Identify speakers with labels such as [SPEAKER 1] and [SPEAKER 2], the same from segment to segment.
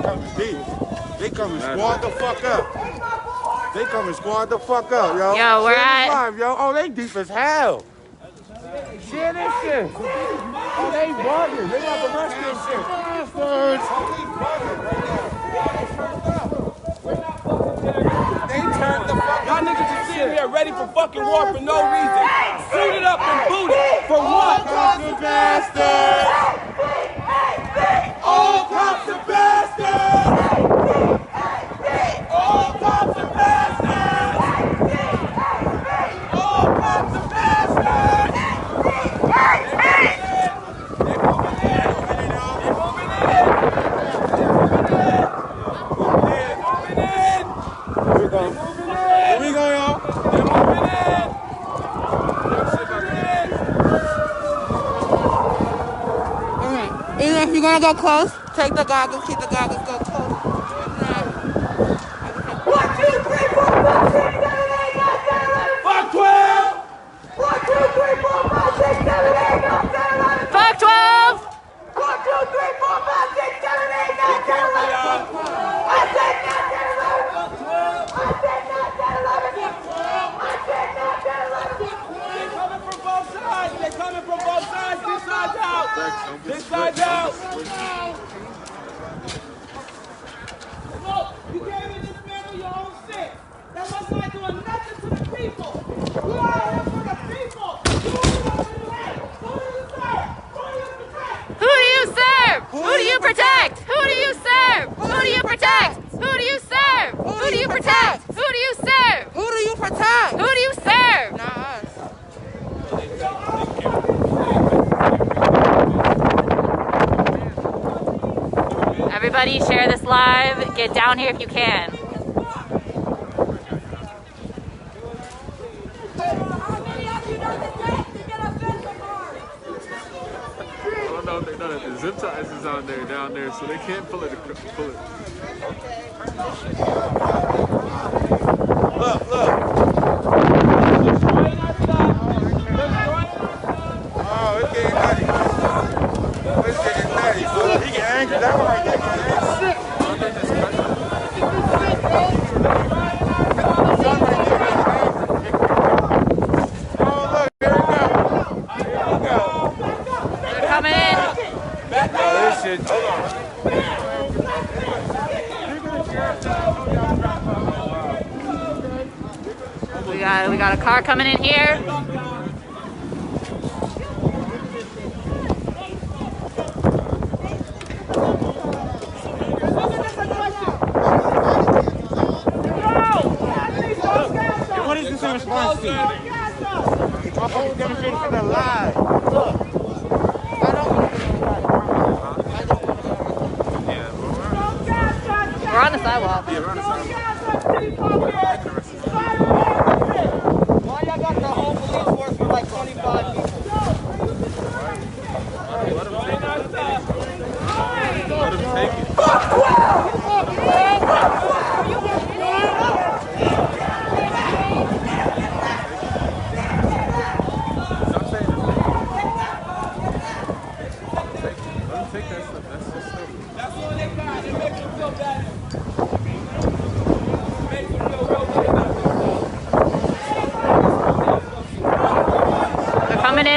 [SPEAKER 1] coming deep. They coming squad the fuck up. They coming squad the fuck up, yo.
[SPEAKER 2] Yo, we're at
[SPEAKER 1] live, yo. Oh, they deep as hell. Share this shit. Oh, they bugging. They about to rush this shit. They turned the fuck up.
[SPEAKER 3] Y'all niggas just sitting here ready for fucking war for no reason. Suited up and booted. For what?
[SPEAKER 1] Cops are bastards. All cops are bastards. All cops are bastards. All cops are bastards. Here we go, y'all.
[SPEAKER 3] They're moving in.
[SPEAKER 4] Even if you're gonna go close, take the goggles, keep the goggles, go close. 1, 2, 3, 4, 5, 6, 7, 8, 9, 10, 11.
[SPEAKER 3] Fuck 12.
[SPEAKER 4] 1, 2, 3, 4, 5, 6, 7, 8, 9, 10, 11.
[SPEAKER 2] Fuck 12!
[SPEAKER 4] 1, 2, 3, 4, 5, 6, 7, 8, 9, 10, 11. I said 9, 10, 11. I said 9, 10, 11. I said 9, 10, 11.
[SPEAKER 3] They're coming from both sides. They're coming from both sides. This side's out. This side's out. Look, you can't even dismantle your own shit. That was not doing nothing to the people. You are here for the people. You are here for the Who do you serve? Who do you protect?
[SPEAKER 2] Who do you serve? Who do you protect? Who do you serve? Who do you protect? Who do you serve?
[SPEAKER 4] Who do you protect?
[SPEAKER 2] Who do you serve?
[SPEAKER 4] Not us.
[SPEAKER 2] Everybody share this live. Get down here if you can.
[SPEAKER 5] The zip ties is on there, down there, so they can't pull it.
[SPEAKER 1] Look. Oh, it's getting nutty. It's getting nutty. So he get angry. That one right there get angry. Oh, look, here we go. Here we go.
[SPEAKER 2] They're coming in.
[SPEAKER 1] Oh, this shit. Hold on.
[SPEAKER 2] We got a car coming in here.
[SPEAKER 1] What is this in response to? My phone demonstrated for the live. Look.
[SPEAKER 2] We're on the sidewalk.
[SPEAKER 5] Yeah, we're on the sidewalk.
[SPEAKER 3] Why y'all got the whole police force for like 25 people?
[SPEAKER 5] Let him take it.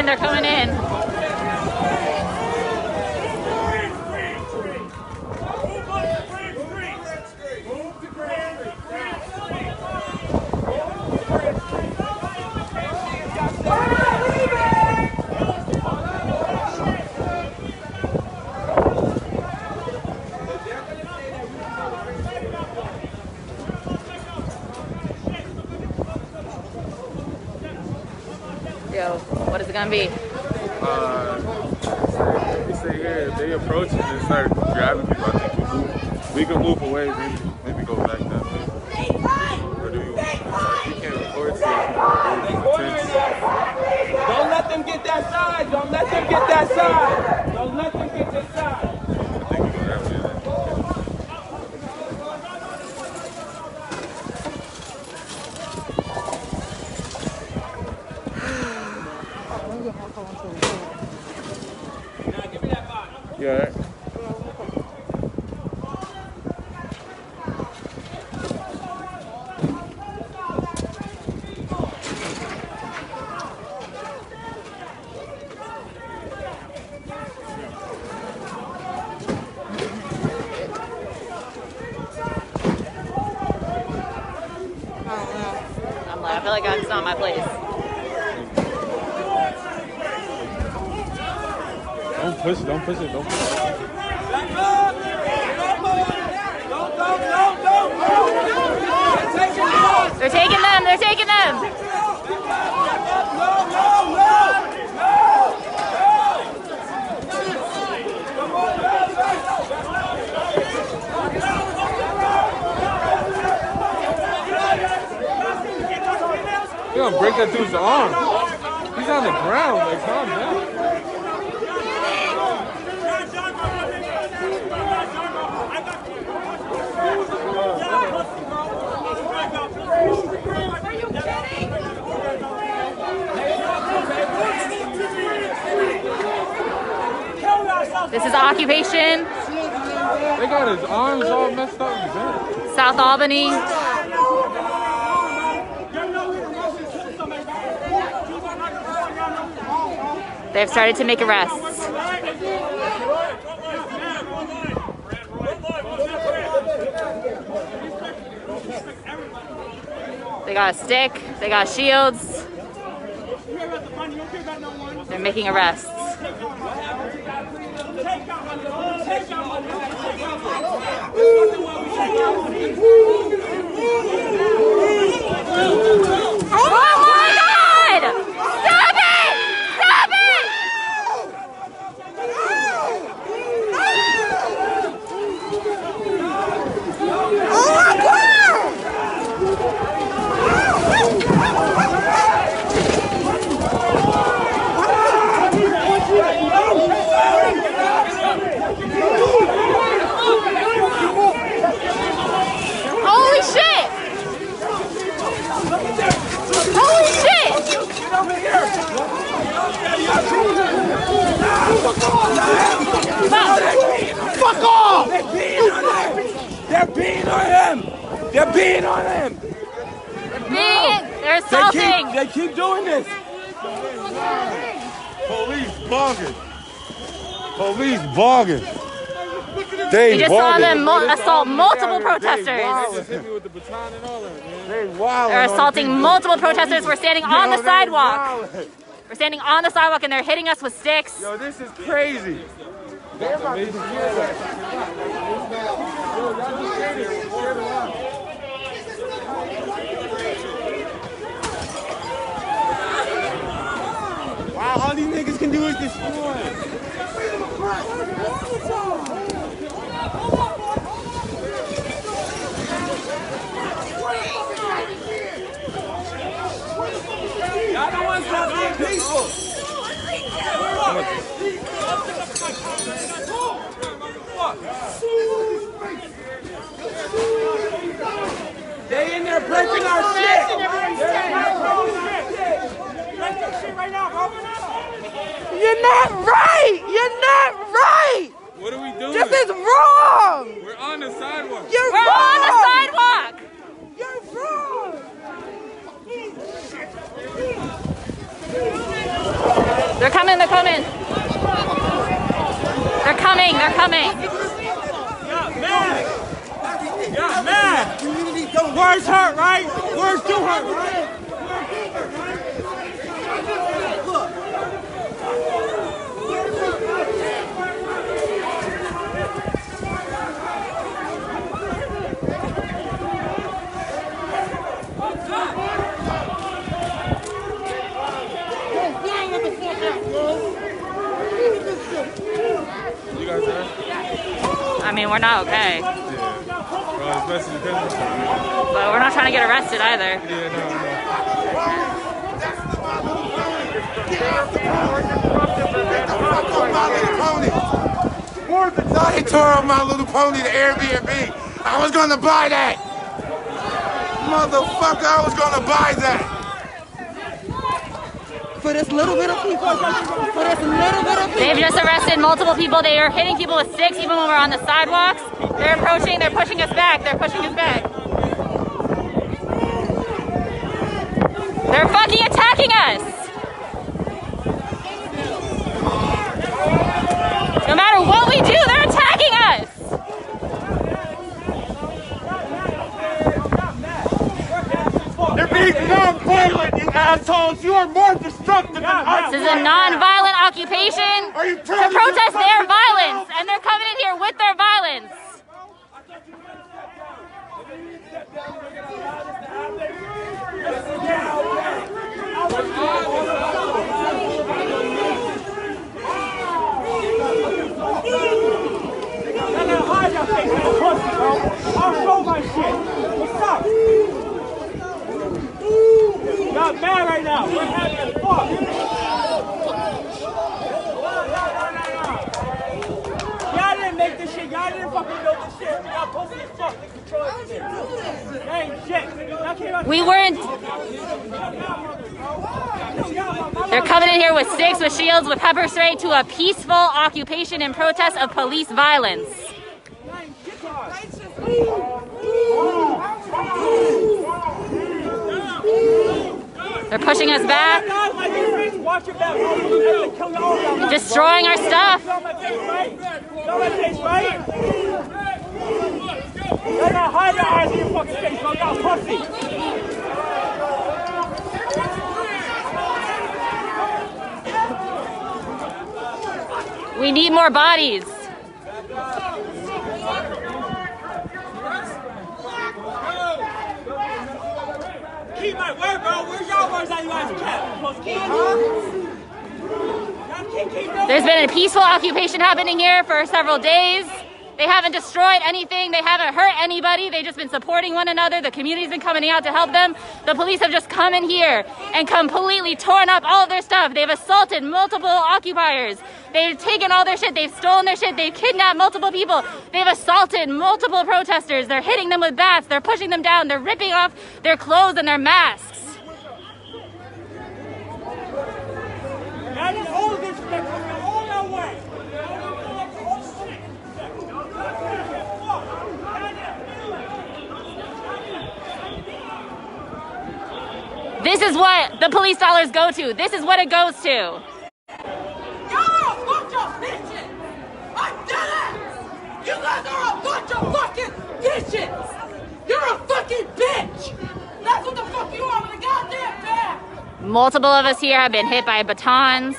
[SPEAKER 2] They're coming in. Yo, what is it gonna be?
[SPEAKER 5] We stay here. If they approach and then start grabbing people, I think we can move away. Maybe go back that way. Or do you? We can't record so
[SPEAKER 3] Don't let them get that side. Don't let them get that side. Don't let them get this side.
[SPEAKER 5] I think we go that way.
[SPEAKER 3] Now give me that bottle.
[SPEAKER 5] Yeah.
[SPEAKER 2] I feel like that's not my place.
[SPEAKER 5] Don't push it, don't push it, don't push it.
[SPEAKER 2] They're taking them, they're taking them!
[SPEAKER 5] You're gonna break that dude's arm. He's on the ground, like, calm down.
[SPEAKER 2] This is occupation.
[SPEAKER 5] They got his arms all messed up in bed.
[SPEAKER 2] South Albany. They've started to make arrests. They got a stick, they got shields. They're making arrests. Oh my God! Stop it! Stop it! Oh my God! Holy shit! Holy shit!
[SPEAKER 3] Get over here! Fuck off! They're beating on him! They're beating on him!
[SPEAKER 2] They're assaulting!
[SPEAKER 3] They keep doing this!
[SPEAKER 1] Police bogging. Police bogging.
[SPEAKER 2] We just saw them assault multiple protesters.
[SPEAKER 5] They just hit me with the baton and all that, man.
[SPEAKER 2] They're assaulting multiple protesters. We're standing on the sidewalk. We're standing on the sidewalk and they're hitting us with sticks.
[SPEAKER 1] Yo, this is crazy. They're about to
[SPEAKER 3] Wow, all these niggas can do is destroy. Y'all the ones that being peaceful. They in there breaking our shit. You're not right! You're not right!
[SPEAKER 5] What are we doing?
[SPEAKER 3] This is wrong!
[SPEAKER 5] We're on the sidewalk.
[SPEAKER 3] You're
[SPEAKER 2] We're
[SPEAKER 3] wrong!
[SPEAKER 2] on the sidewalk!
[SPEAKER 3] You're wrong!
[SPEAKER 2] They're coming, they're coming. They're coming, they're coming.
[SPEAKER 3] Yeah, man! Words hurt, right? Words do hurt, right?
[SPEAKER 5] You guys there?
[SPEAKER 2] I mean, we're not okay.
[SPEAKER 5] Yeah. Well, as best as you can.
[SPEAKER 2] But we're not trying to get arrested either.
[SPEAKER 5] Yeah, no.
[SPEAKER 1] They tore up my little pony to Airbnb. I was gonna buy that. Motherfucker, I was gonna buy that.
[SPEAKER 4] For this little bit of people. For this little bit of people.
[SPEAKER 2] They've just arrested multiple people. They are hitting people with sticks even when we're on the sidewalks. They're approaching, they're pushing us back. They're pushing us back. They're fucking attacking us. No matter what we do, they're attacking us.
[SPEAKER 1] They're beating up. violent assholes. You are more destructive than us.
[SPEAKER 2] This is a non-violent occupation.
[SPEAKER 1] Are you
[SPEAKER 2] To
[SPEAKER 1] trying
[SPEAKER 2] protest their violence, and they're coming in here with their violence.
[SPEAKER 3] I'll show my shit. What's up? Y'all mad right now. We're happy as fuck. Y'all didn't make this shit. Y'all didn't fucking build this shit. Y'all pussy as fuck. They control everything. They ain't shit. Y'all came out.
[SPEAKER 2] We weren't. They're coming in here with sticks, with shields, with pepper spray to a peaceful occupation and protest of police violence. They're pushing us back, destroying our stuff. We need more bodies.
[SPEAKER 3] Keep my word, bro. Where's y'all words that you guys kept?
[SPEAKER 2] There's been a peaceful occupation happening here for several days. They haven't destroyed anything. They haven't hurt anybody. They've just been supporting one another. The community's been coming out to help them. The police have just come in here and completely torn up all of their stuff. They've assaulted multiple occupiers. They've taken all their shit. They've stolen their shit. They've kidnapped multiple people. They've assaulted multiple protesters. They're hitting them with bats. They're pushing them down. They're ripping off their clothes and their masks. This is what the police dollars go to. This is what it goes to.
[SPEAKER 4] Y'all are a bunch of bitches! I'm dead! You guys are a bunch of fucking bitches! You're a fucking bitch! That's what the fuck you are with a goddamn bag!
[SPEAKER 2] Multiple of us here have been hit by batons.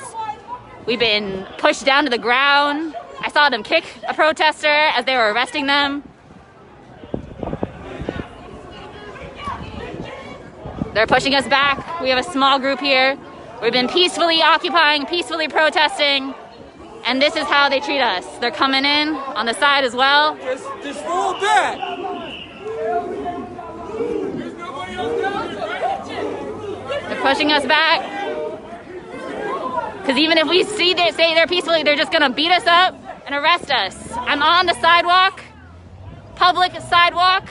[SPEAKER 2] We've been pushed down to the ground. I saw them kick a protester as they were arresting them. They're pushing us back. We have a small group here. We've been peacefully occupying, peacefully protesting, and this is how they treat us. They're coming in on the side as well.
[SPEAKER 3] Just fall back.
[SPEAKER 2] They're pushing us back. Because even if we say they're peacefully, they're just gonna beat us up and arrest us. I'm on the sidewalk, public sidewalk.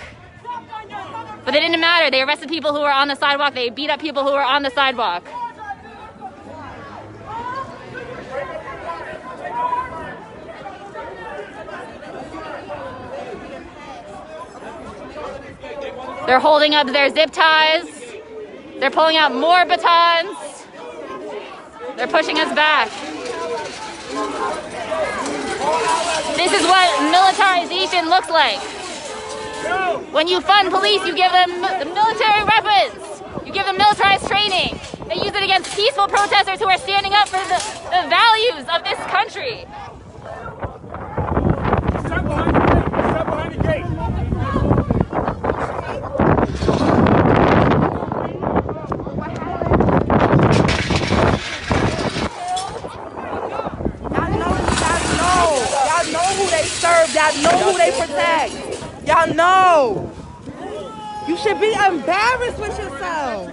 [SPEAKER 2] But it didn't matter. They arrested people who were on the sidewalk. They beat up people who were on the sidewalk. They're holding up their zip ties. They're pulling out more batons. They're pushing us back. This is what militarization looks like. When you fund police, you give them the military weapons. You give them militarized training. They use it against peaceful protesters who are standing up for the values of this country.
[SPEAKER 3] Step behind the gate.
[SPEAKER 4] Y'all know who they serve. Y'all know who they protect. Y'all know. You should be embarrassed with yourself.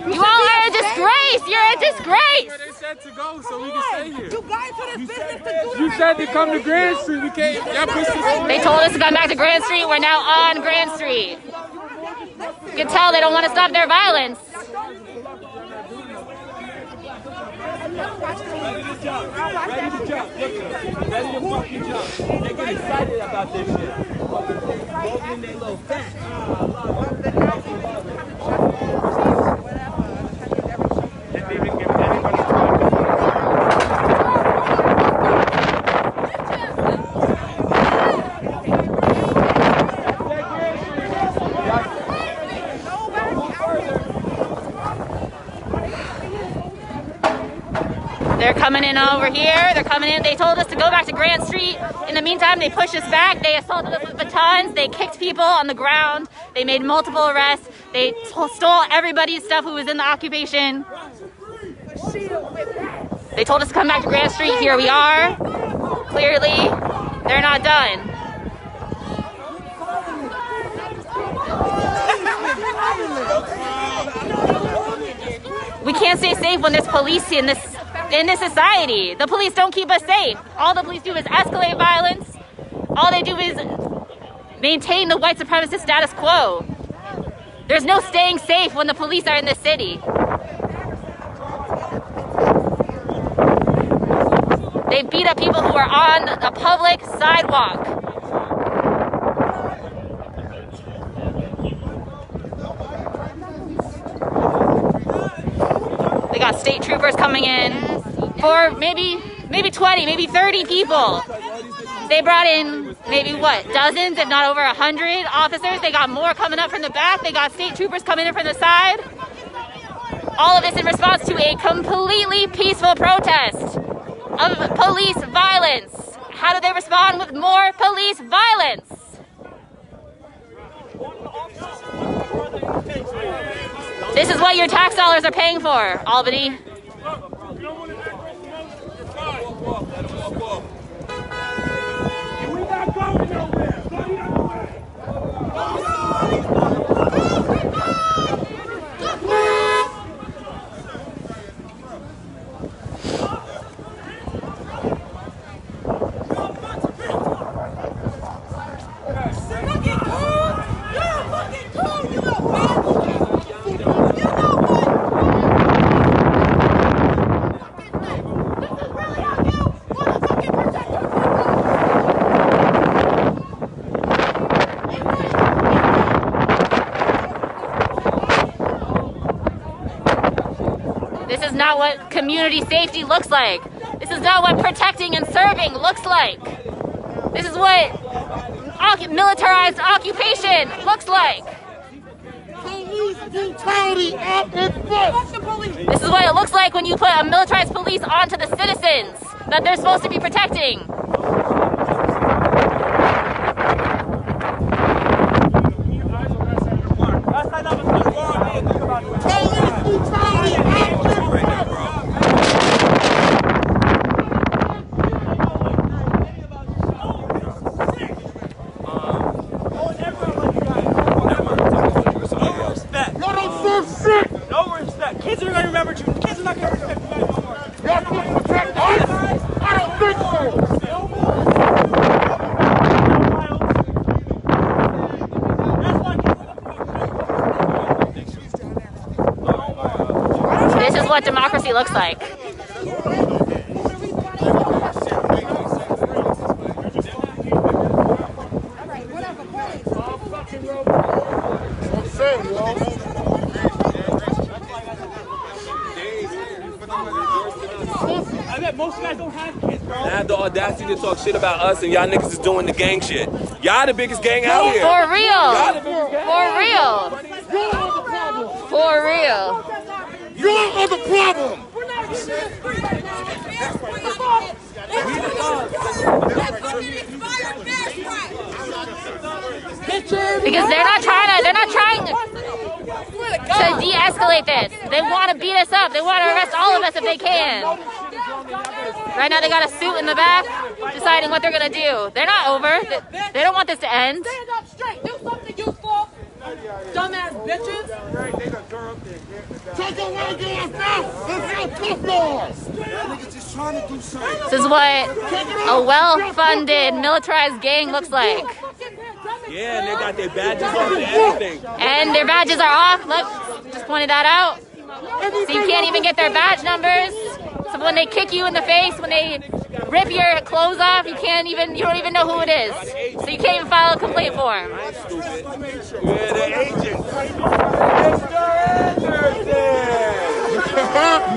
[SPEAKER 2] You all are a disgrace. You're a disgrace.
[SPEAKER 5] They said to go so we can stay here.
[SPEAKER 4] You got into this business to do
[SPEAKER 5] You said to come to Grand Street. We can't. Y'all pushed us.
[SPEAKER 2] They told us to come back to Grand Street. We're now on Grand Street. You can tell they don't want to stop their violence.
[SPEAKER 3] Ready to jump. Ready to jump. Ready to fucking jump. They get excited about this shit. Rolling their little fat.
[SPEAKER 1] Didn't even give anybody time.
[SPEAKER 2] They're coming in over here. They're coming in. They told us to go back to Grant Street. In the meantime, they pushed us back. They assaulted us with batons. They kicked people on the ground. They made multiple arrests. They stole everybody's stuff who was in the occupation. They told us to come back to Grant Street. Here we are. Clearly, they're not done. We can't stay safe when there's police in this society. The police don't keep us safe. All the police do is escalate violence. All they do is maintain the white supremacist status quo. There's no staying safe when the police are in this city. They beat up people who are on a public sidewalk. They got state troopers coming in for maybe 20, maybe 30 people. They brought in maybe what, dozens, if not over 100 officers. They got more coming up from the back. They got state troopers coming in from the side. All of this in response to a completely peaceful protest of police violence. How do they respond with more police violence? This is what your tax dollars are paying for, Albany. This is not what community safety looks like. This is not what protecting and serving looks like. This is what militarized occupation looks like.
[SPEAKER 1] Police brutality up in front.
[SPEAKER 2] This is what it looks like when you put a militarized police onto the citizens that they're supposed to be protecting.
[SPEAKER 3] No respect. Kids are gonna remember you. Kids are not gonna respect you anymore.
[SPEAKER 1] Y'all can protect us? I don't think so.
[SPEAKER 2] This is what democracy looks like.
[SPEAKER 3] I bet most guys don't have kids, bro.
[SPEAKER 6] I have the audacity to talk shit about us and y'all niggas is doing the gang shit. Y'all the biggest gang out here.
[SPEAKER 2] For real.
[SPEAKER 6] Y'all the biggest gang.
[SPEAKER 2] For real.
[SPEAKER 1] You are the problem.
[SPEAKER 4] We're not even free right now.
[SPEAKER 2] Because they're not trying to de-escalate this. They want to beat us up. They want to arrest all of us if they can. Right now they got a suit in the back deciding what they're going to do. They're not over. They don't want this to end.
[SPEAKER 4] Stand up straight. Do something useful. Dumbass bitches.
[SPEAKER 1] Take your leg off now. Let's have tough laws.
[SPEAKER 2] This is what a well-funded, militarized gang looks like.
[SPEAKER 6] Yeah, and they got their badges on and everything.
[SPEAKER 2] And their badges are off. Look, just pointed that out. So you can't even get their badge numbers. So when they kick you in the face, when they rip your clothes off, you don't even know who it is. So you can't even file a complaint form.
[SPEAKER 6] Yeah, the agent.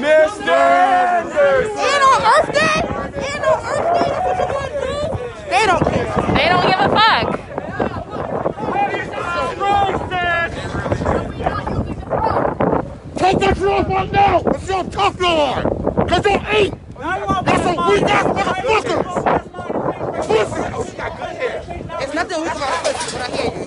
[SPEAKER 6] Mr. Anderson!
[SPEAKER 4] Ain't no Earth Day? Ain't no Earth Day? That's what you're going to do? They don't care.
[SPEAKER 2] They don't give a fuck.
[SPEAKER 1] Take that drop on now. Let's see how tough you are. Because you'll eat. weak ass motherfuckers!
[SPEAKER 7] It's nothing weak about pussy, but I hear you.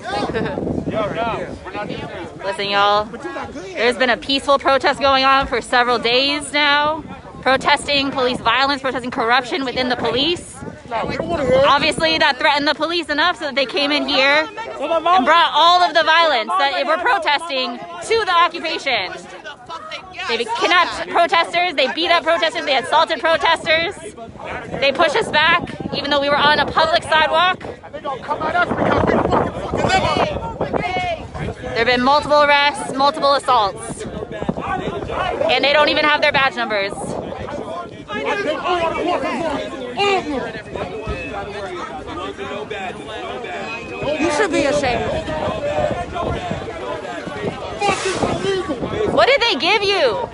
[SPEAKER 2] Listen, y'all, there's been a peaceful protest going on for several days now, protesting police violence, protesting corruption within the police. Obviously, that threatened the police enough so that they came in here and brought all of the violence that we're protesting to the occupation. They kidnapped protesters, they beat up protesters, they assaulted protesters. They pushed us back, even though we were on a public sidewalk. There have been multiple arrests, multiple assaults. And they don't even have their badge numbers.
[SPEAKER 7] You should be ashamed.
[SPEAKER 2] What did they give you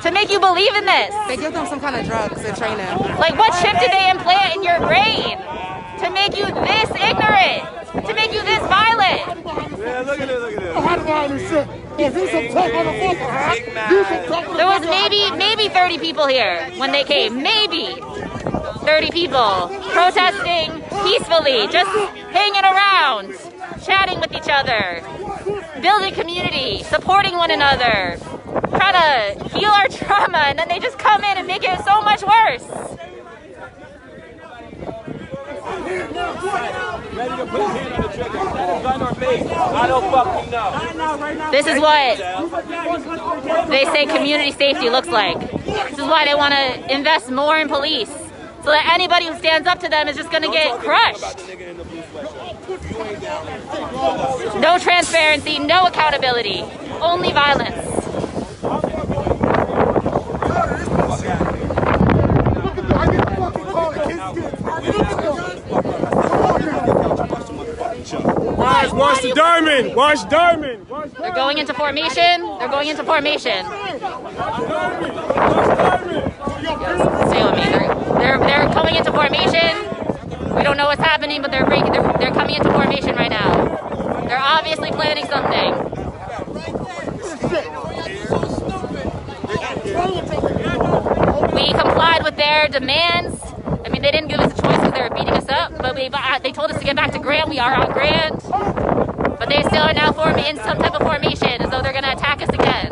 [SPEAKER 2] to make you believe in this?
[SPEAKER 7] They give them some kind of drugs and train them.
[SPEAKER 2] Like, what chip did they implant in your brain to make you this ignorant? To make you this violent?
[SPEAKER 5] Yeah, look at it, look at it.
[SPEAKER 2] There was maybe 30 people here when they came. Maybe 30 people protesting peacefully, just hanging around, chatting with each other, building community, supporting one another, trying to heal our trauma, and then they just come in and make it so much worse.
[SPEAKER 6] Ready to put his hand on the trigger. Gun or face. I don't fucking know.
[SPEAKER 2] This is what they say community safety looks like. This is why they want to invest more in police, so that anybody who stands up to them is just going to get crushed. No transparency, no accountability, only violence.
[SPEAKER 5] Watch the diamond! Watch diamond!
[SPEAKER 2] They're going into formation. They're going into formation. Stay with me. They're coming into formation. We don't know what's happening, but they're coming into formation right now. They're obviously planning something. We complied with their demands. I mean, they didn't give us a choice because they were beating us up, but they told us to get back to Grant. We are on Grant. But they still are now forming in some type of formation as though they're going to attack us again.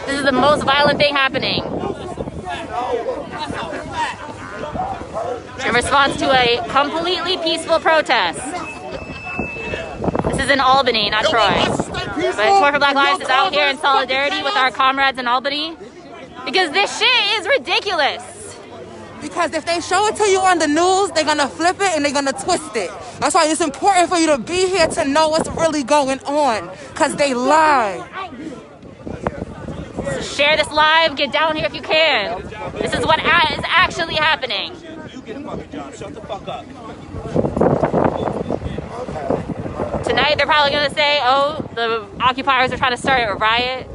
[SPEAKER 2] This is the most violent thing happening. In response to a completely peaceful protest. This is in Albany, not Troy. But Troy for Black Lives is out here in solidarity with our comrades in Albany. Because this shit is ridiculous.
[SPEAKER 7] Because if they show it to you on the news, they're going to flip it and they're going to twist it. That's why it's important for you to be here to know what's really going on. Because they lie.
[SPEAKER 2] So share this live, get down here if you can. This is what is actually happening.
[SPEAKER 6] Shut the fuck up.
[SPEAKER 2] Tonight they're probably going to say, oh, the occupiers are trying to start a riot.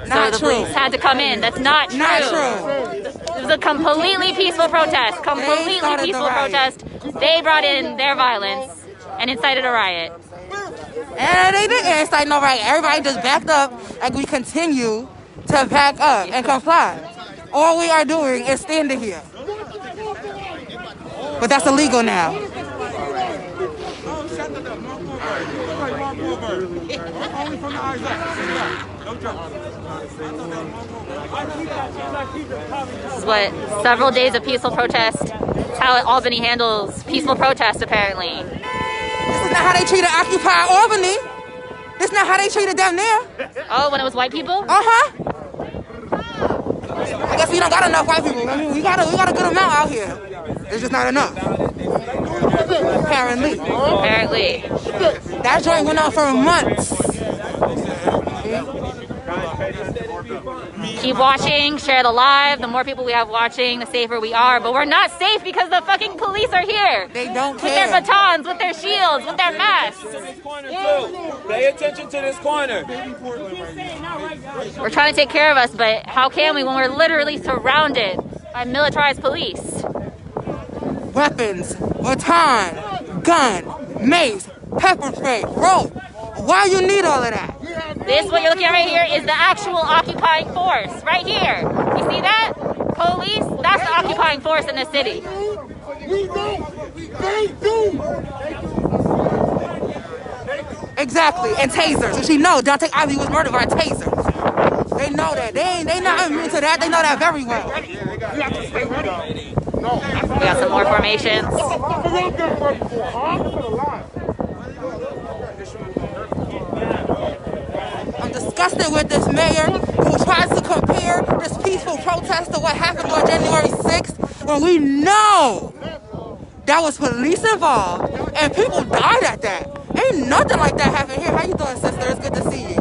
[SPEAKER 7] Not
[SPEAKER 2] so the
[SPEAKER 7] true.
[SPEAKER 2] police had to come in. That's not true.
[SPEAKER 7] Not true.
[SPEAKER 2] It was a completely peaceful protest. Completely peaceful protest. They brought in their violence and incited a riot.
[SPEAKER 7] And they didn't incite no riot. Everybody just backed up and we continue to back up and comply. All we are doing is standing here. But that's illegal now.
[SPEAKER 2] This is what several days of peaceful protest. It's how Albany handles peaceful protest, apparently.
[SPEAKER 7] This is not how they treated Occupy Albany. This is not how they treated them there.
[SPEAKER 2] Oh, when it was white people?
[SPEAKER 7] Uh-huh. I guess we don't got enough white people. I mean, we got a good amount out here. It's just not enough. Apparently.
[SPEAKER 2] Apparently.
[SPEAKER 7] That joint went on for months.
[SPEAKER 2] Keep watching, share the live. The more people we have watching, the safer we are. But we're not safe because the fucking police are here.
[SPEAKER 7] They don't
[SPEAKER 2] With
[SPEAKER 7] care.
[SPEAKER 2] their batons, with their shields, with their masks.
[SPEAKER 6] Pay attention to this corner.
[SPEAKER 2] We're trying to take care of us, but how can we when we're literally surrounded by militarized police?
[SPEAKER 7] Weapons, baton, gun, mace, pepper spray, rope. Why you need all of that?
[SPEAKER 2] This, what you're looking at right here, is the actual occupying force. Right here. You see that? Police, that's the occupying force in this city.
[SPEAKER 7] Exactly, and tasers. And she know Dante Ivy was murdered by tasers. They know that. They not immune to that. They know that very well.
[SPEAKER 2] We got some more formations.
[SPEAKER 7] I'm disgusted with this mayor who tries to compare this peaceful protest to what happened on January 6th when we know that was police involved and people died at that. Ain't nothing like that happened here. How you doing, sister? It's good to see you.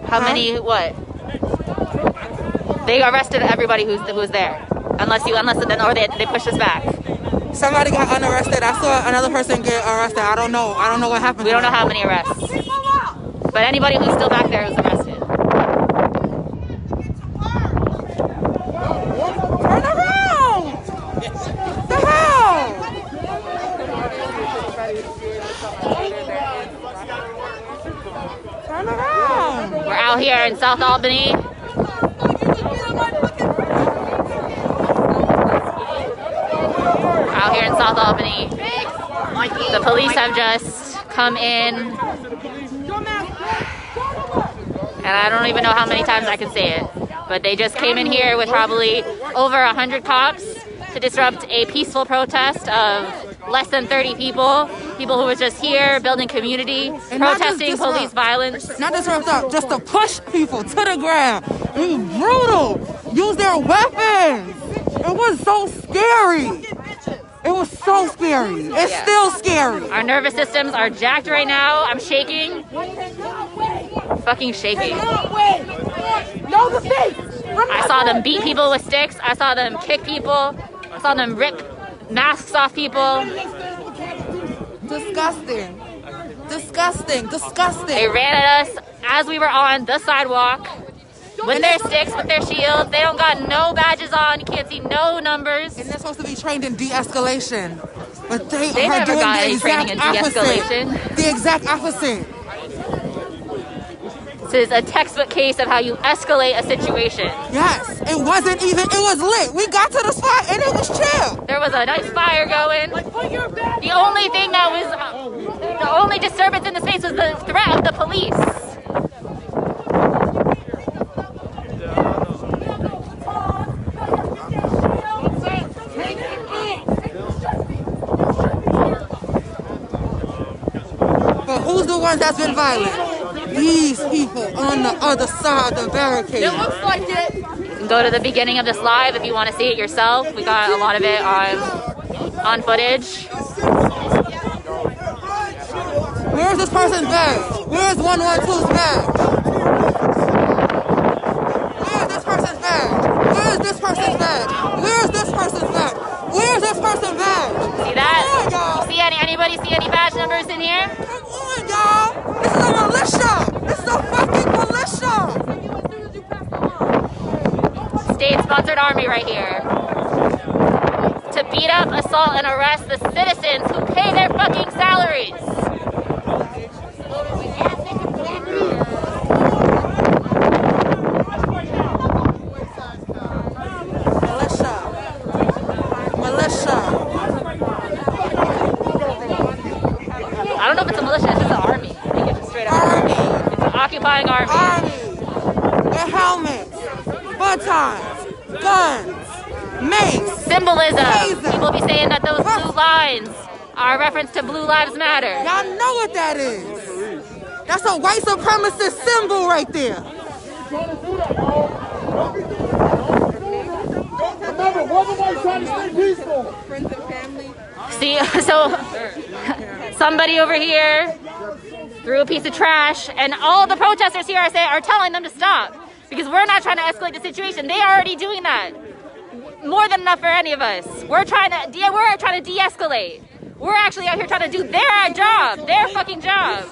[SPEAKER 2] How many, what? They arrested everybody who's there. Unless or they pushed us back.
[SPEAKER 7] Somebody got unarrested. I saw another person get arrested. I don't know what happened.
[SPEAKER 2] We don't know how many arrests. But anybody who's still back there is arrested.
[SPEAKER 7] Turn around! The hell? Turn around!
[SPEAKER 2] We're out here in South Albany. Out here in South Albany. The police have just come in. And I don't even know how many times I can say it. But they just came in here with probably over 100 cops to disrupt a peaceful protest of less than 30 people. People who were just here building community, and protesting police violence.
[SPEAKER 7] Not disrupt, just to push people to the ground. Be brutal. Use their weapons. It was so scary. It was so scary. It's still scary.
[SPEAKER 2] Our nervous systems are jacked right now. I'm shaking. Fucking shaking. I saw them beat people with sticks. I saw them kick people. I saw them rip masks off people.
[SPEAKER 7] Disgusting. Disgusting. Disgusting.
[SPEAKER 2] They ran at us as we were on the sidewalk with their sticks, with their shields. They don't got no badges on. You can't see no numbers.
[SPEAKER 7] And they're supposed to be trained in de-escalation. But they are
[SPEAKER 2] never
[SPEAKER 7] doing
[SPEAKER 2] got
[SPEAKER 7] the
[SPEAKER 2] any training in de-escalation.
[SPEAKER 7] opposite. The exact opposite.
[SPEAKER 2] This is a textbook case of how you escalate a situation.
[SPEAKER 7] Yes, it wasn't even, it was lit. We got to the spot and it was chill.
[SPEAKER 2] There was a nice fire going. The only thing that was, the only disturbance in the space was the threat of the police.
[SPEAKER 7] But who's the ones that's been violent? These people on the other side of the barricade.
[SPEAKER 4] It looks like it.
[SPEAKER 2] You can go to the beginning of this live if you want to see it yourself. We got a lot of it on footage.
[SPEAKER 7] Where's this person's badge? Where's 112's badge? Where's this person's badge? Where's this person's badge? Where's this person's badge? Where's this person's badge?
[SPEAKER 2] See that?
[SPEAKER 7] Come on, y'all.
[SPEAKER 2] See anybody see any badge numbers in here?
[SPEAKER 7] Come on, y'all. This is a militia. This is a fucking militia.
[SPEAKER 2] State-sponsored army right here. To beat up, assault, and arrest the citizens who pay their fucking salaries. I don't know if it's a militia, it's just an army. I think it's just straight up army. It's an occupying army.
[SPEAKER 7] Their helmets, batons, guns, mace.
[SPEAKER 2] Symbolism.
[SPEAKER 7] Taser.
[SPEAKER 2] People be saying that those blue lines are a reference to Blue Lives Matter.
[SPEAKER 7] Y'all know what that is. That's a white supremacist symbol right there.
[SPEAKER 2] See, so somebody over here threw a piece of trash, and all the protesters here are telling them to stop because we're not trying to escalate the situation. They're already doing that. More than enough for any of us. We're trying to de-escalate. We're actually out here trying to do their job, their fucking job.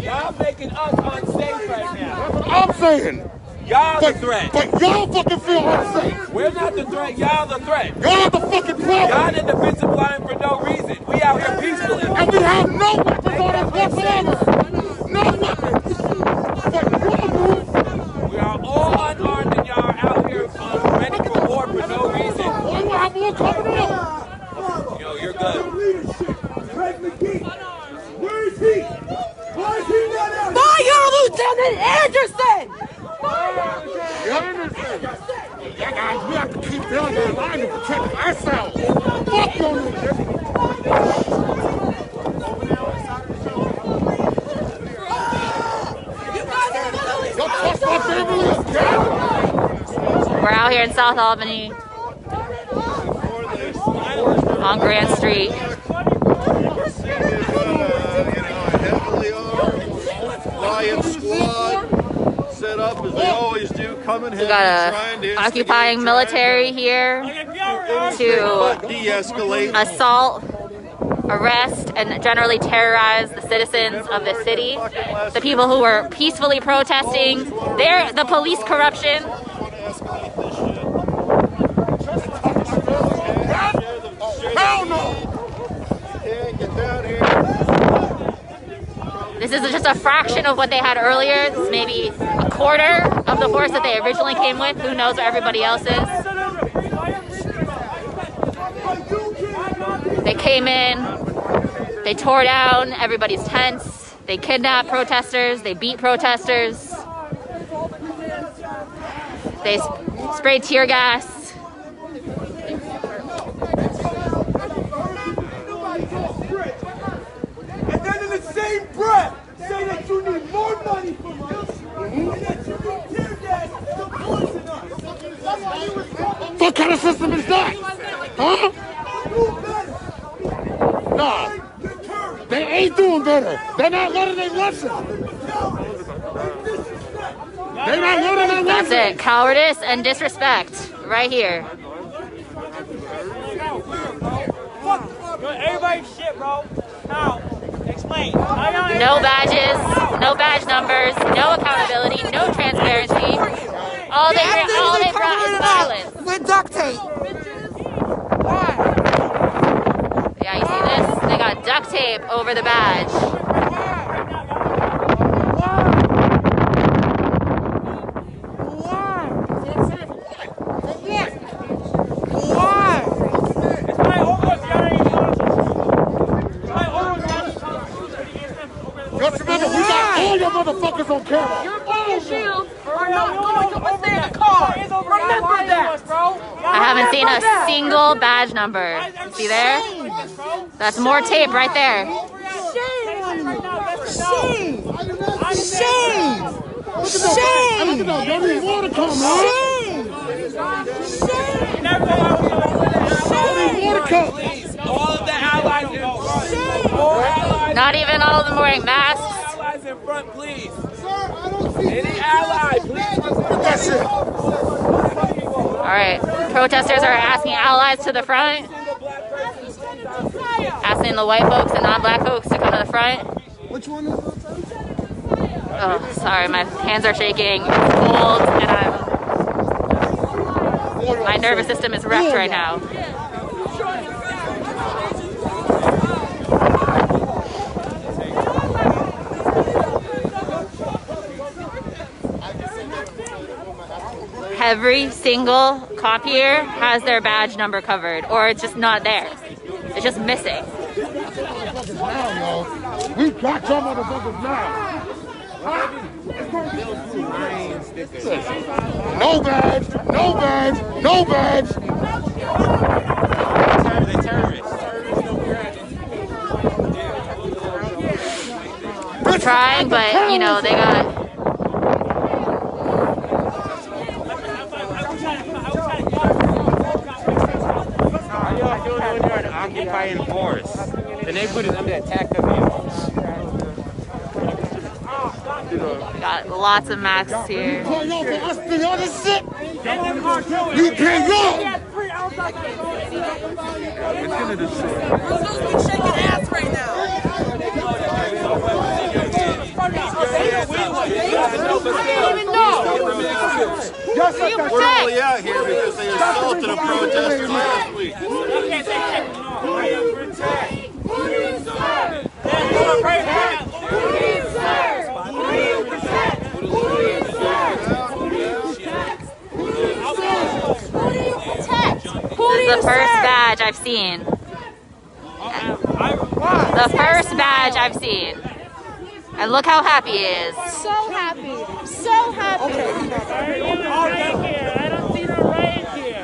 [SPEAKER 6] Y'all making us unsafe right now.
[SPEAKER 1] That's what I'm saying.
[SPEAKER 6] Y'all the threat.
[SPEAKER 1] But y'all fucking feel unsafe.
[SPEAKER 6] We're not the threat. Y'all the threat.
[SPEAKER 1] Y'all the fucking problem.
[SPEAKER 6] Y'all in defensive line for no reason. We out here peacefully.
[SPEAKER 1] And we have no weapons on us whatsoever. No weapons. But y'all do.
[SPEAKER 6] We are all unarmed and y'all out here ready for war for no reason.
[SPEAKER 1] Why do I have more coming up?
[SPEAKER 6] Yo, you're good.
[SPEAKER 3] Where is he? Why is he not out?
[SPEAKER 4] Fire Lieutenant Anderson!
[SPEAKER 1] Yeah, guys, we have to keep building our line to protect ourselves. Fuck your niggas. Y'all trust my family again?
[SPEAKER 2] We're out here in South Albany on Grand Street.
[SPEAKER 8] Heavily armed riot squad set up as they always do, coming
[SPEAKER 2] We got a occupying military here to
[SPEAKER 8] de-escalate.
[SPEAKER 2] assault, arrest, and generally terrorize the citizens of the city. The people who were peacefully protesting. They're the police corruption.
[SPEAKER 1] Hell no!
[SPEAKER 8] Get down here.
[SPEAKER 2] This is just a fraction of what they had earlier. This is maybe a quarter of the force that they originally came with. Who knows where everybody else is? They came in, they tore down everybody's tents, they kidnapped protesters, they beat protesters, they sprayed tear gas.
[SPEAKER 3] And then in the same breath, say that you need more money from us, and that you need tear gas to poison us. That's why you was talking.
[SPEAKER 1] What kind of system is that? Huh?
[SPEAKER 3] Do better.
[SPEAKER 1] Nah, they ain't doing better. They're not learning their lesson. They're not learning their
[SPEAKER 2] That's
[SPEAKER 1] lesson.
[SPEAKER 2] it, cowardice and disrespect, right here.
[SPEAKER 9] Everybody's shit, bro. Now, explain.
[SPEAKER 2] No badges, no badge numbers, no accountability, no transparency. All they brought is violence.
[SPEAKER 7] With duct tape.
[SPEAKER 2] Yeah, you see this? They got duct tape over the badge.
[SPEAKER 1] Just remember, we got all your motherfuckers on camera.
[SPEAKER 4] Your fucking shields are not going to withstand a car. Remember that.
[SPEAKER 2] I haven't seen a single badge number. See there? That's more tape right there.
[SPEAKER 4] Shame. Shame.
[SPEAKER 1] Shame! Look at that dirty water coming, man.
[SPEAKER 4] Shame.
[SPEAKER 6] Please, all of the allies in front. More allies.
[SPEAKER 2] Not even all of them wearing masks.
[SPEAKER 6] Allies in front, please. Any ally, please.
[SPEAKER 1] That shit.
[SPEAKER 2] All right, protesters are asking allies to the front, asking the white folks and non-black folks to come to the front.
[SPEAKER 3] Which one is it?
[SPEAKER 2] Oh, sorry, my hands are shaking, it's cold, and my nervous system is wrecked right now. Every single cop here has their badge number covered, or it's just not there. It's just missing.
[SPEAKER 1] We got your motherfuckers now. No badge, no badge, no badge.
[SPEAKER 5] They're terrorists.
[SPEAKER 2] We're trying, but you know, they got.
[SPEAKER 1] Occupying force. The neighborhood is under attack of you.
[SPEAKER 2] We got lots of masks here.
[SPEAKER 1] You can't go!
[SPEAKER 7] We're supposed to be shaking ass right now.
[SPEAKER 2] I don't even know.
[SPEAKER 8] We're only out here because they assaulted a protester last week.
[SPEAKER 2] This is the first badge I've seen. The first badge I've seen. And look how happy he is.
[SPEAKER 3] So happy. So happy.
[SPEAKER 9] I don't see them right here.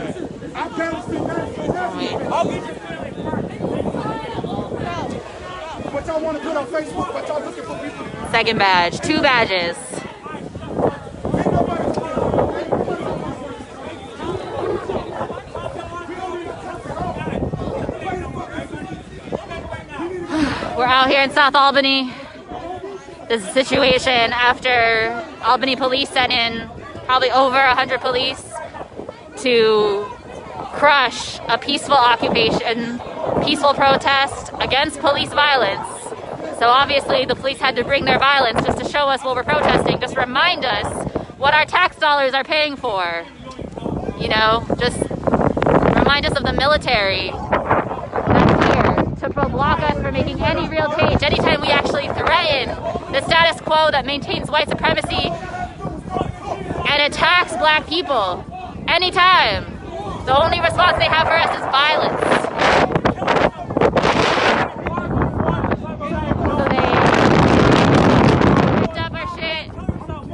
[SPEAKER 1] What y'all want to put on Facebook? What y'all looking for people?
[SPEAKER 2] Second badge. 2 badges. We're out here in South Albany. This situation after Albany police sent in probably over 100 police to crush a peaceful protest against police violence. So obviously the police had to bring their violence just to show us what we're protesting, just remind us what our tax dollars are paying for. You know, just remind us of the military that's here to block us from making any real change. Anytime we actually threaten the status quo that maintains white supremacy and attacks black people, anytime, the only response they have for us is violence. So they picked up our shit,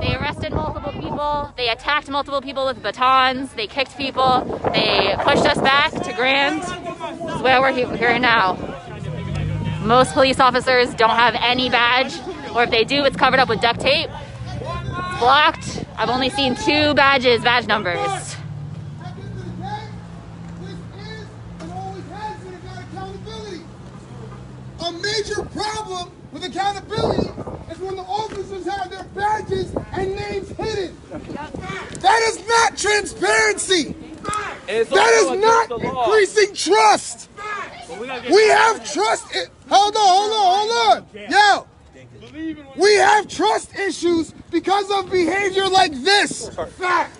[SPEAKER 2] they arrested multiple people, they attacked multiple people with batons, they kicked people, they pushed us back to Grand. This is where we're here now. Most police officers don't have any badge, or if they do, it's covered up with duct tape. It's blocked. I've only seen 2 badge numbers.
[SPEAKER 1] A major problem with accountability is when the officers have their badges and names hidden. That is not transparency. That is not increasing trust. We have trust. Hold on. Yo. We have trust issues because of behavior like this.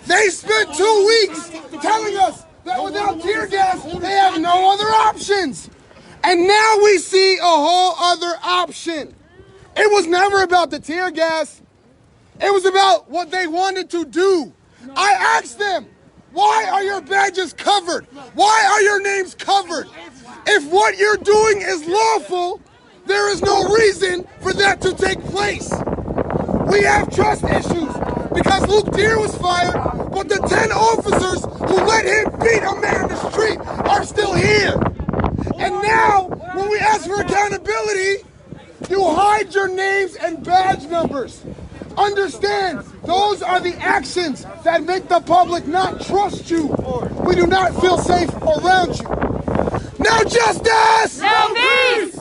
[SPEAKER 1] They spent 2 weeks telling us that without tear gas, they have no other options. And now we see a whole other option. It was never about the tear gas. It was about what they wanted to do. I asked them, why are your badges covered? Why are your names covered? If what you're doing is lawful, there is no reason for that to take place. We have trust issues because Luke Deere was fired, but the 10 officers who let him beat a man in the street are still here. And now, when we ask for accountability, you hide your names and badge numbers. Understand, those are the actions that make the public not trust you. We do not feel safe around you. No justice!
[SPEAKER 2] No peace!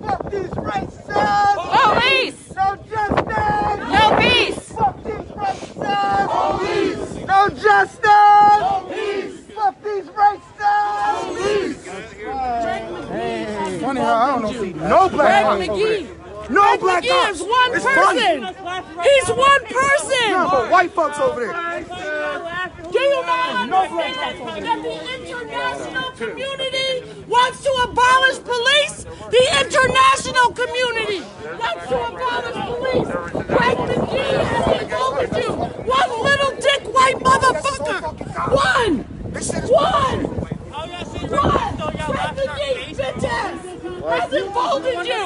[SPEAKER 1] Fuck these racists!
[SPEAKER 2] Police!
[SPEAKER 1] No justice!
[SPEAKER 2] No peace!
[SPEAKER 1] Fuck these racists! Police! No justice! No peace! Fuck these racists! Police! Funny how I don't know no black
[SPEAKER 3] McGee.
[SPEAKER 1] No black cops.
[SPEAKER 3] He's one person. He's one person.
[SPEAKER 1] No, but white folks over there.
[SPEAKER 3] Do you not understand that the international community wants to abolish police? The international community wants to abolish police. Greg McGee has involved you. One little dick white motherfucker. One. Greg McGee, bitch ass, has emboldened you.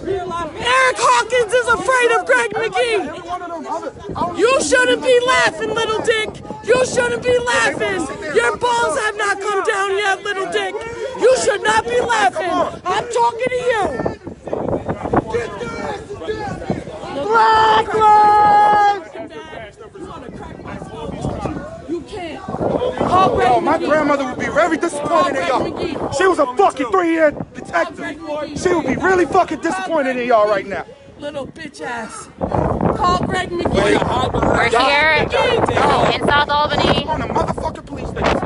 [SPEAKER 3] Eric Hawkins is afraid of Greg McGee. You shouldn't be laughing, little dick. You shouldn't be laughing. Your balls have not come down yet, little dick. You should not be laughing. I'm talking to you. Black lives! You can't.
[SPEAKER 1] Oh, my grandmother would be very disappointed in y'all. She was a fucking 3-year detective. She would be really fucking disappointed in y'all right now.
[SPEAKER 4] little bitch ass. Call Greg McGee.
[SPEAKER 2] We're here in South Albany.
[SPEAKER 1] On a motherfucking police station.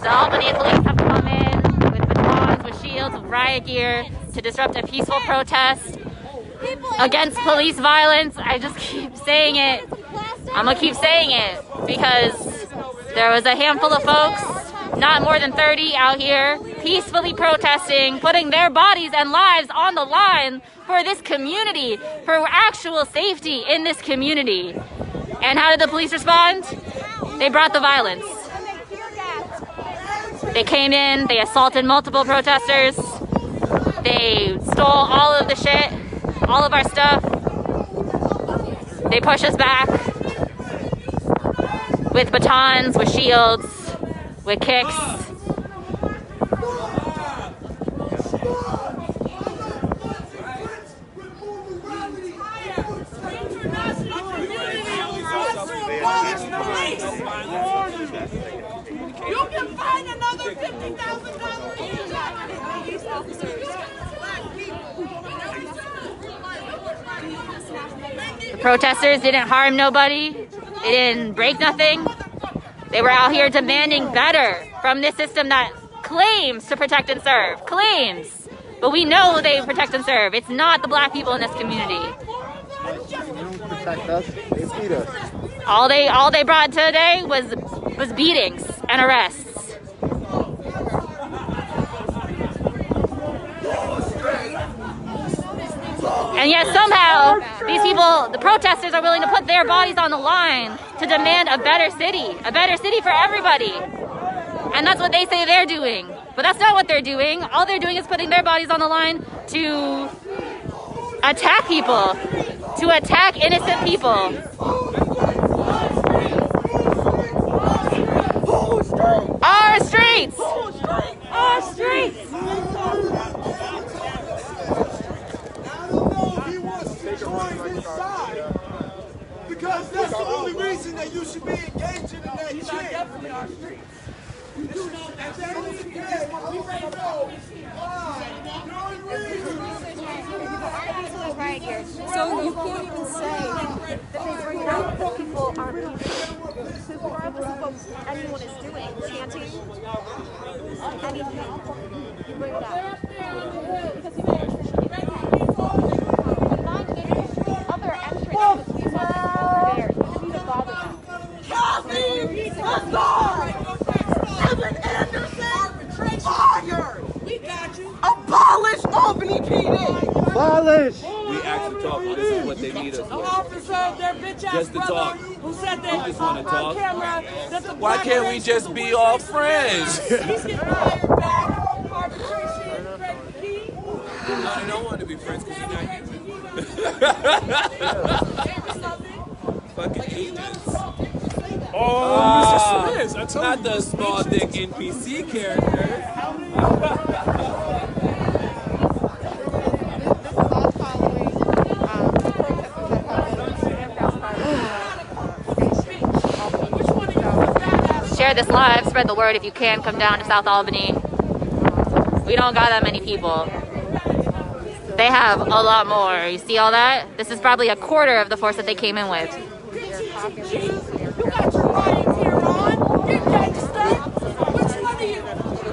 [SPEAKER 2] The Albany police have come in with batons, with shields, with riot gear to disrupt a peaceful protest against police violence. I just keep saying it. I'm gonna keep saying it because there was a handful of folks, not more than 30 out here, peacefully protesting, putting their bodies and lives on the line for this community, for actual safety in this community. And how did the police respond? They brought the violence. They came in, they assaulted multiple protesters, they stole all of the shit, all of our stuff. They pushed us back with batons, with shields, with kicks.
[SPEAKER 4] You can find another $50,000.
[SPEAKER 2] The protesters didn't harm nobody. They didn't break nothing. They were out here demanding better from this system that claims to protect and serve. Claims. But we know they protect and serve. It's not the black people in this community.
[SPEAKER 1] They don't protect us, they beat us.
[SPEAKER 2] All they brought today was beatings and arrests. And yet somehow these people, the protesters, are willing to put their bodies on the line to demand a better city for everybody. And that's what they say they're doing. But that's not what they're doing. All they're doing is putting their bodies on the line to attack people, to attack innocent people. Our streets! Our streets!
[SPEAKER 1] Because that's the only reason that you should be engaging in that shit.
[SPEAKER 4] Definitely our streets. You do know that's the only reason.
[SPEAKER 10] So you can't even say that people aren't even, regardless of what anyone is doing, chanting, anything, you bring it up. Because other entrants, people are there, you need to bother them.
[SPEAKER 4] Kathy Lazar! Evan Anderson! Fired! We got you! Abolish Albany PD!
[SPEAKER 1] Abolish!
[SPEAKER 6] We actually talk. This is what they need us
[SPEAKER 4] The
[SPEAKER 6] with.
[SPEAKER 4] officer, their bitch ass
[SPEAKER 6] Just to
[SPEAKER 4] brother,
[SPEAKER 6] talk.
[SPEAKER 4] who said that
[SPEAKER 6] just wanna
[SPEAKER 4] on
[SPEAKER 6] talk.
[SPEAKER 4] camera that the
[SPEAKER 6] Why
[SPEAKER 4] black
[SPEAKER 6] can't we
[SPEAKER 4] race
[SPEAKER 6] just
[SPEAKER 4] is
[SPEAKER 6] be
[SPEAKER 4] the
[SPEAKER 6] all
[SPEAKER 4] worst.
[SPEAKER 6] friends?
[SPEAKER 4] He's getting fired back. Arbitration, Greg McGee.
[SPEAKER 6] I don't want to be friends because you're not fucking agents.
[SPEAKER 9] Mr. Smith, I told
[SPEAKER 6] Not the small dick NPC character.
[SPEAKER 2] Share this live, spread the word if you can. Come down to South Albany. We don't got that many people. They have a lot more. You see all that? This is probably a quarter of the force that they came in with.
[SPEAKER 4] You got your riots here on. You gangster. Which one of you?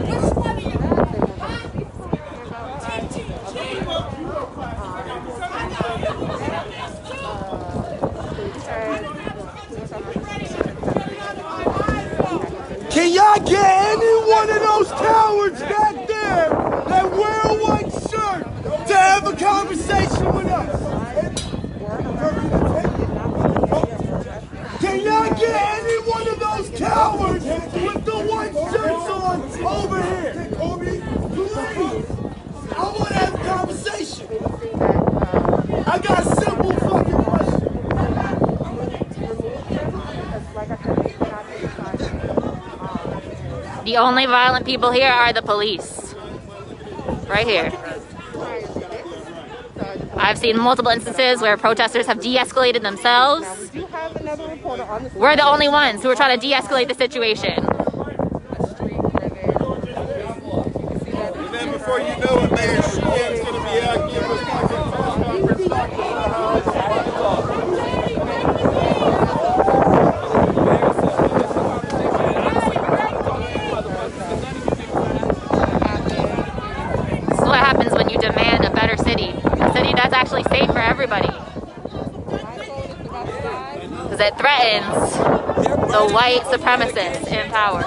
[SPEAKER 4] Which one of you?
[SPEAKER 1] Can y'all get any one of those cowards back there that wear a white shirt to have a conversation with us? Can y'all get any one of those cowards with the white shirts on over here? Please. I want to have a conversation. I got a simple fucking question.
[SPEAKER 2] The only violent people here are the police. Right here. I've seen multiple instances where protesters have de-escalated themselves. We're the only ones who are trying to de-escalate the situation.
[SPEAKER 8] And then before you know it, Mayor Sheehan's going to be out giving us
[SPEAKER 2] everybody. Because it threatens the white supremacists in power.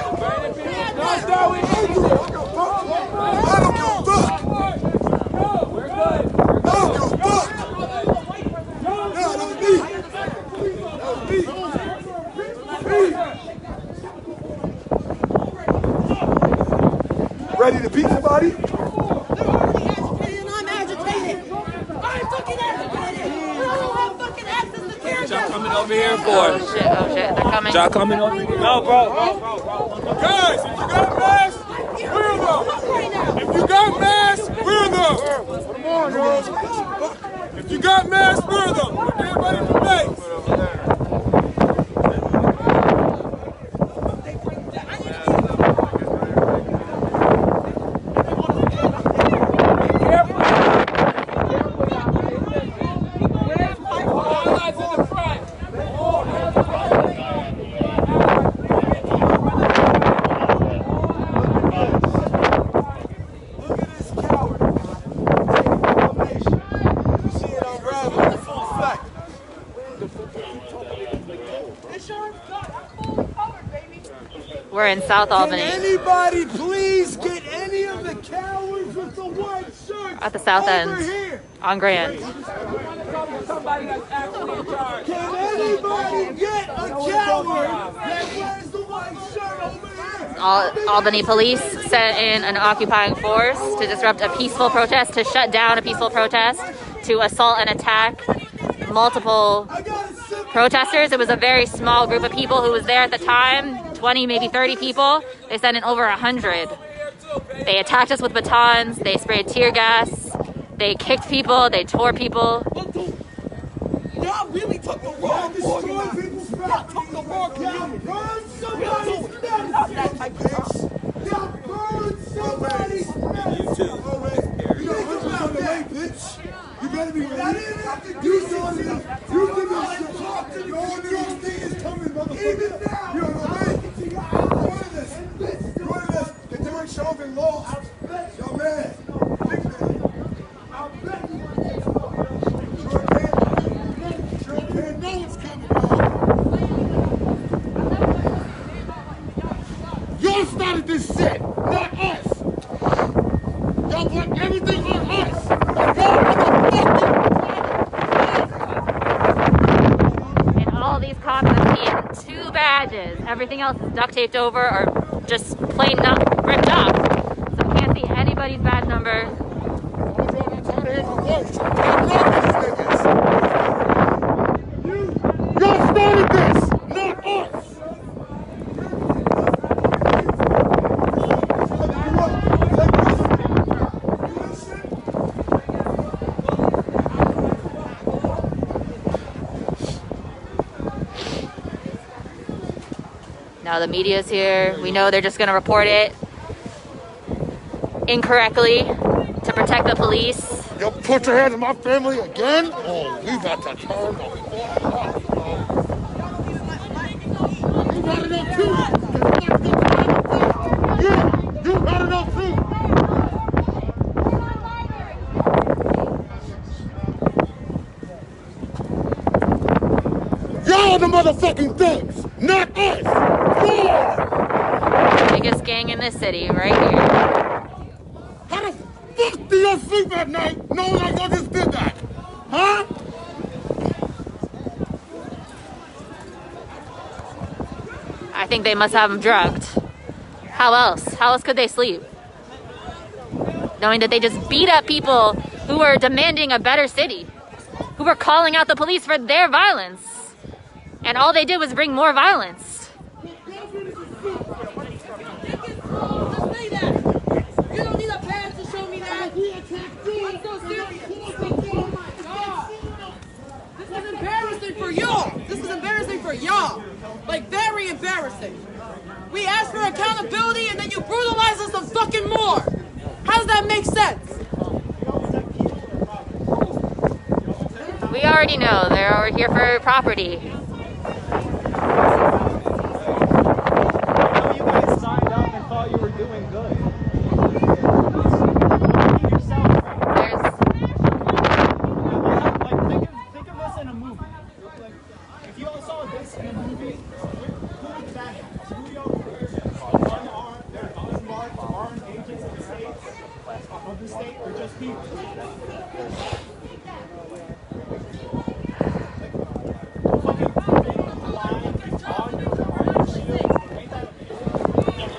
[SPEAKER 1] Ready to beat somebody?
[SPEAKER 4] I'm agitated. I'm fucking agitated. I don't have fucking access to tear gas.
[SPEAKER 6] Y'all coming over here for?
[SPEAKER 2] Oh shit, they're coming.
[SPEAKER 6] Y'all coming over here? No, bro.
[SPEAKER 9] Guys, if you got masks, wear them. If you got masks, wear them. Come on, bro. If you got masks, wear them. Everybody from base.
[SPEAKER 2] We're in South Albany.
[SPEAKER 1] Can anybody please get any of the cowards with the white shirts
[SPEAKER 2] At the South End.
[SPEAKER 1] over here?
[SPEAKER 2] On Grand.
[SPEAKER 1] Can anybody get a coward that wears the white shirt over here?
[SPEAKER 2] Albany police sent in an occupying force to disrupt a peaceful protest, to shut down a peaceful protest, to assault and attack multiple protesters. It was a very small group of people who was there at the time, 20, maybe 30 people. They sent in over 100. They attacked us with batons, they sprayed tear gas, they kicked people, they tore people.
[SPEAKER 4] Y'all really took the wrong one. Y'all took the wrong one. Not that type of person.
[SPEAKER 1] Y'all burned somebody's mess.
[SPEAKER 8] You too.
[SPEAKER 1] You better be ready. I didn't have to do something. You give me shit. No one thing is coming, motherfucker. Even now. You know what I mean? Go to this. Go to this. Get the right show and lost. Yo, man. I'll bet you sure can know what's coming. Y'all started this shit, not us. Y'all put everything on us.
[SPEAKER 2] And all these cops are seeing 2 badges. Everything else is duct taped over or just plain ripped off. So we can't see anybody's badge number.
[SPEAKER 1] Y'all started this, not us.
[SPEAKER 2] Now the media's here. We know they're just gonna report it incorrectly to protect the police.
[SPEAKER 1] You put your hands on my family again? Oh, we about to turn the fuck up. You got it up too. Yeah, you got it up too. Y'all the motherfucking thugs, not us. Yeah.
[SPEAKER 2] Biggest gang in this city, right here.
[SPEAKER 1] How the fuck do you sleep at night knowing like I just did that? Huh?
[SPEAKER 2] I think they must have them drugged. How else? How else could they sleep? Knowing that they just beat up people who were demanding a better city, who were calling out the police for their violence. And all they did was bring more violence.
[SPEAKER 4] You don't need a badge to show me that. I'm so serious. Oh my God. This is embarrassing for y'all. This is embarrassing for y'all. Like, very embarrassing. We asked for accountability and then you brutalize us some fucking more. How does that make sense?
[SPEAKER 2] We already know they're here for property.
[SPEAKER 11] You guys signed up and thought you were doing good. Think of agents of the state or just people?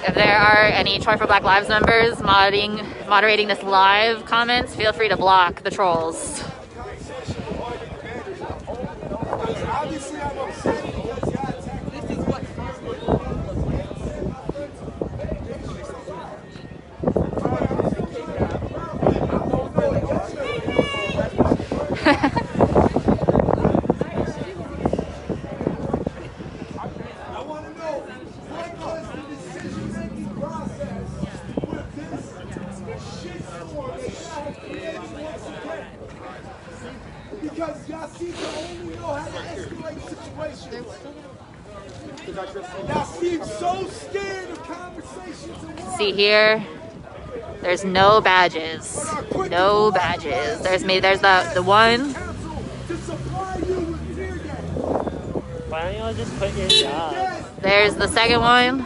[SPEAKER 2] If there are any Troy for Black Lives members moderating this live comments, feel free to block the trolls.
[SPEAKER 1] Because y'all seem to only know how to escalate situations. Y'all seem so scared of conversations and words.
[SPEAKER 2] See here, there's no badges. No badges. There's the one.
[SPEAKER 11] Why don't y'all just quit your job?
[SPEAKER 2] There's the second one.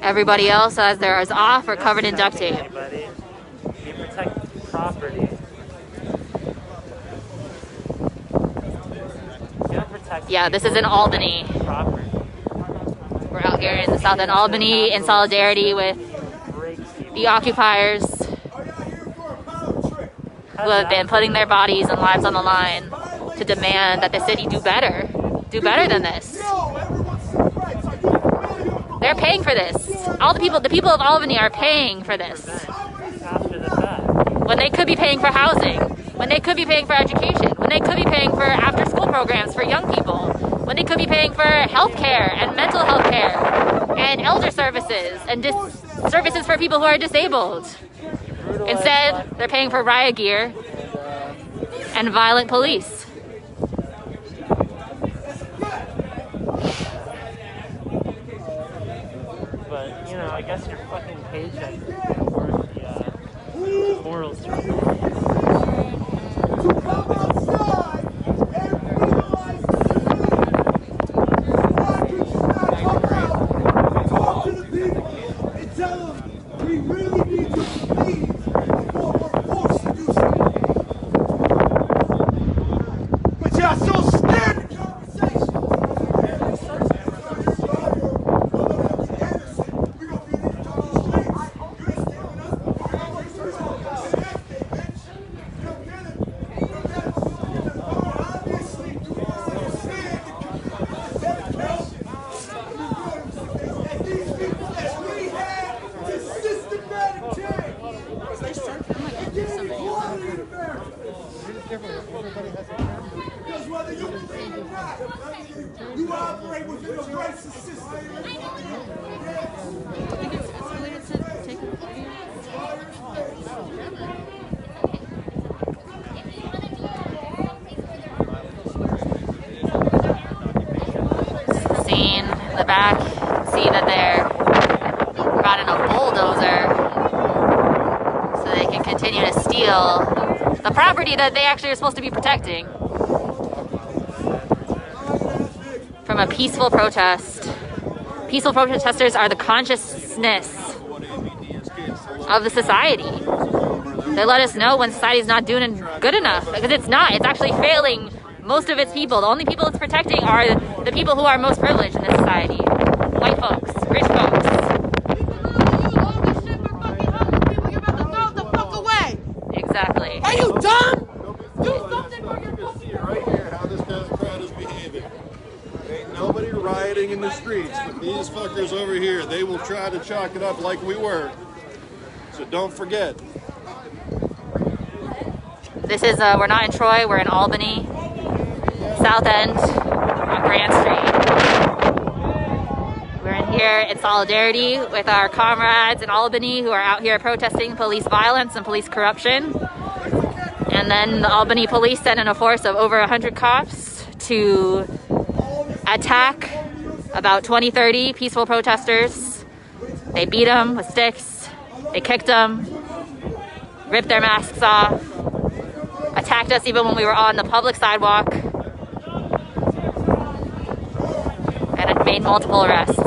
[SPEAKER 2] Everybody else has theirs off or covered in duct tape.
[SPEAKER 11] Anybody. You protect property.
[SPEAKER 2] Yeah, this is in Albany. We're out here in the South End Albany in solidarity with the occupiers who have been putting their bodies and lives on the line to demand that the city do better than this. They're paying for this. All the people of Albany are paying for this. When they could be paying for housing, when they could be paying for education, when they could be paying for after-school programs for young people, when they could be paying for health care and mental health care and elder services and services for people who are disabled. Instead, they're paying for riot gear and violent police.
[SPEAKER 11] But, you know, I guess your fucking paycheck is worth the morals to you.
[SPEAKER 1] You operate within a racist system.
[SPEAKER 2] Scene in the back, see that they're brought in a bulldozer so they can continue to steal the property that they actually are supposed to be protecting from a peaceful protest. Peaceful protesters are the consciousness of the society. They let us know when society's not doing good enough, because it's not. It's actually failing most of its people. The only people it's protecting are the people who are most privileged in this society. White folks, rich folks. Exactly.
[SPEAKER 7] Are you dumb?
[SPEAKER 8] Do something for your pussy. Right here, how this crowd is behaving. Ain't nobody rioting in the streets, but these fuckers over here, they will try to chalk it up like we were. So don't forget.
[SPEAKER 2] This is, we're not in Troy, we're in Albany, South End, on Grand Street. We're in here in solidarity with our comrades in Albany who are out here protesting police violence and police corruption. And then the Albany police sent in a force of over 100 cops to attack about 20-30 peaceful protesters. They beat them with sticks, they kicked them, ripped their masks off, attacked us even when we were on the public sidewalk, and it made multiple arrests.